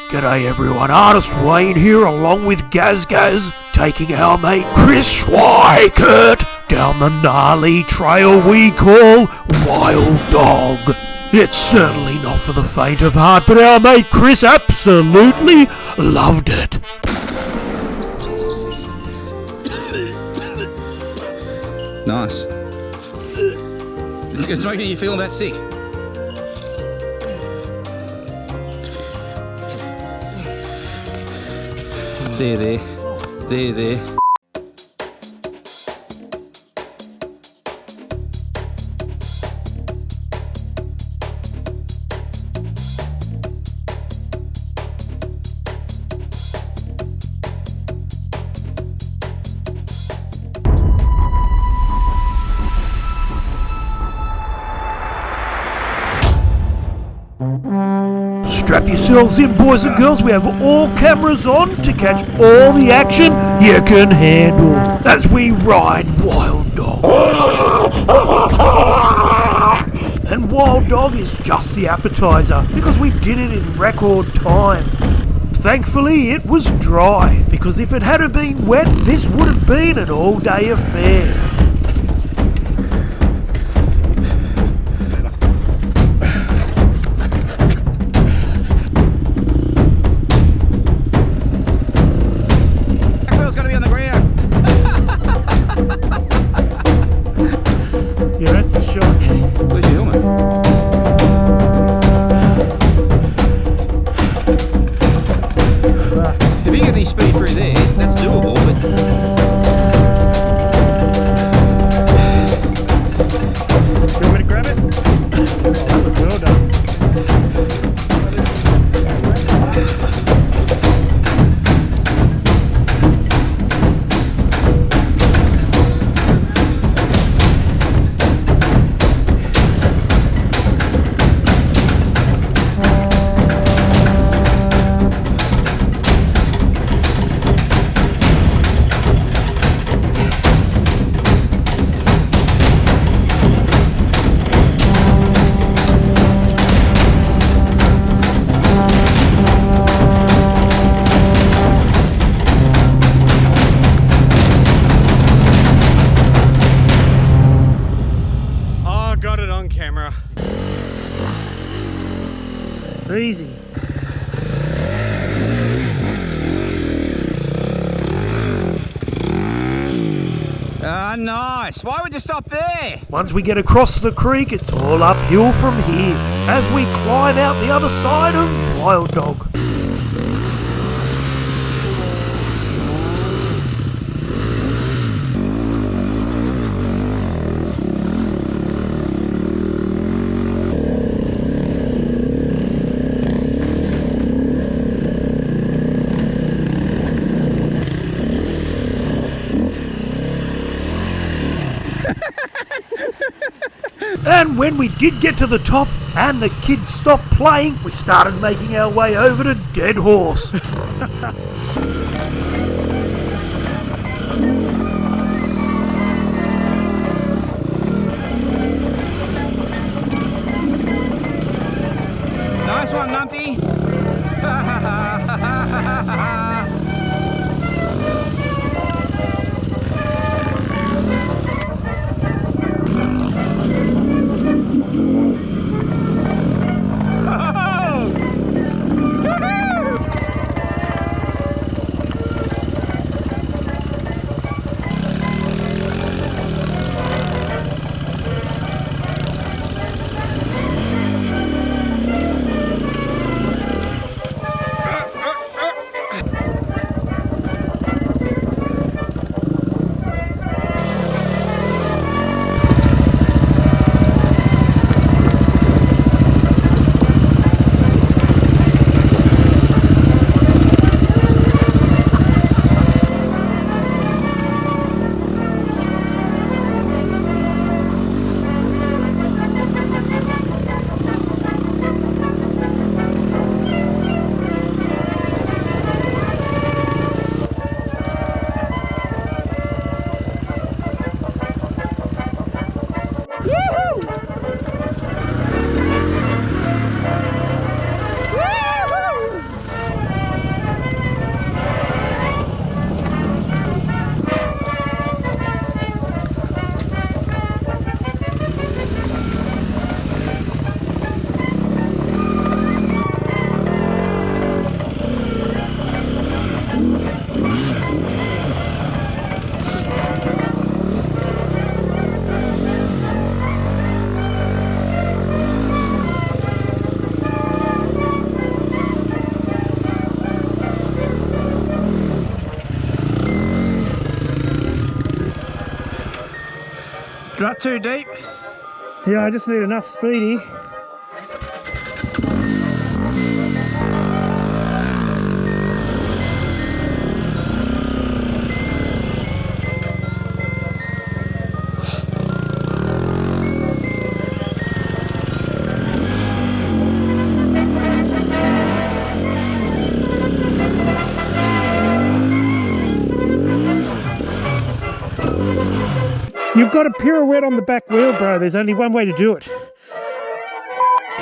G'day everyone, Artist Wayne here along with Gaz, taking our mate Chris Schweikert down the gnarly trail we call Wild Dog. It's certainly not for the faint of heart, but our mate Chris absolutely loved it. Nice. It's making you feel that sick. There. Strap yourselves in, boys and girls. We have all cameras on to catch all the action you can handle as we ride Wild Dog. And Wild Dog is just the appetizer because we did it in record time. Thankfully it was dry, because if it had been wet this would have been an all-day affair. If you get any speed through there, that's doable, You want me to grab it? Oh, that was well done. Got it on camera. Easy. nice. Why would you stop there? Once we get across the creek, it's all uphill from here as we climb out the other side of Wild Dog. And when we did get to the top and the kids stopped playing, we started making our way over to Dead Horse. Nice one, Numpty. Not too deep. Yeah, I just need enough speedy. You've got a pirouette on the back wheel, bro. There's only one way to do it.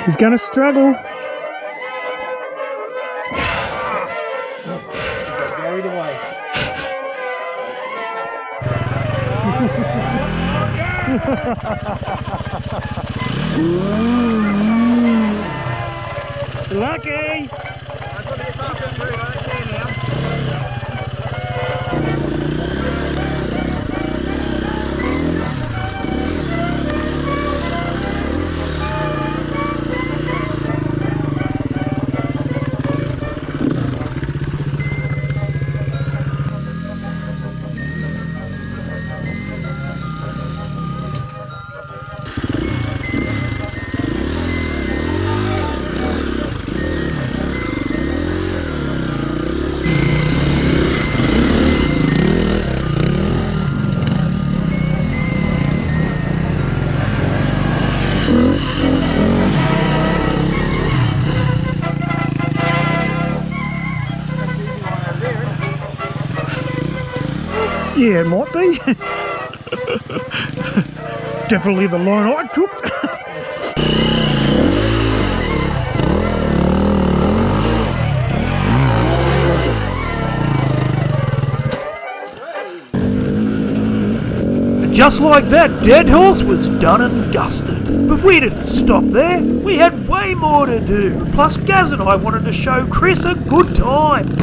He's gonna struggle. Carried away. Lucky! Yeah, it might be. Definitely the line I took. And just like that, Dead Horse was done and dusted. But we didn't stop there. We had way more to do. Plus, Gaz and I wanted to show Chris a good time.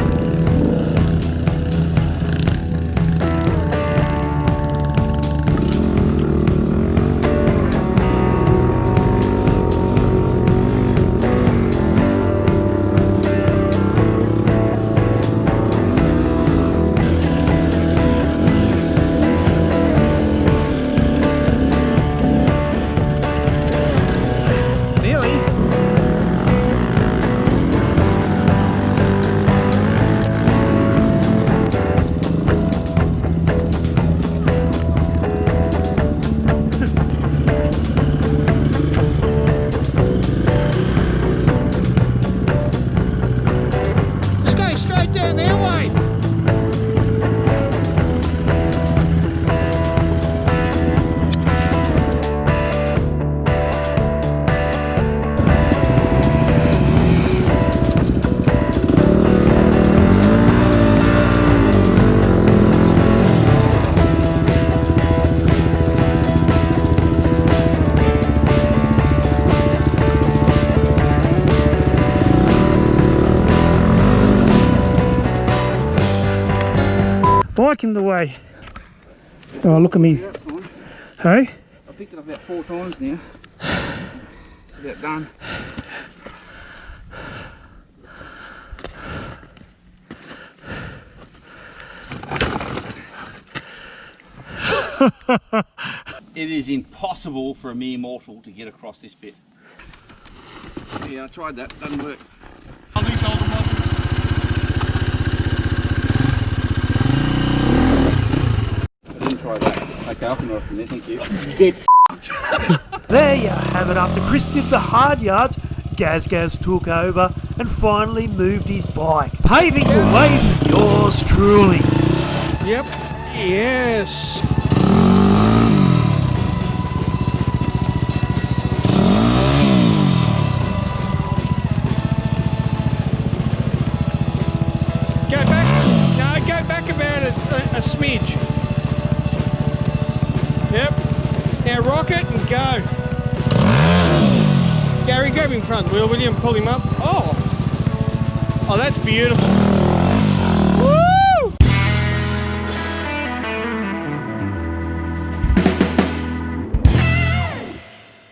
Bike in the way. Oh, look at me. Hey? I've picked it up about 4 times now. It's about done. It is impossible for a mere mortal to get across this bit. Yeah, I tried that, doesn't work. I didn't try that. Okay, I can ride from there, thank you. Get There you have it. After Chris did the hard yards, Gaz took over and finally moved his bike, paving the way for yours truly. Yep. Yes. Go back. No, go back about a smidge. Yep. Now rock it and go. Gary, grab him front wheel, will you, and pull him up? Oh, that's beautiful.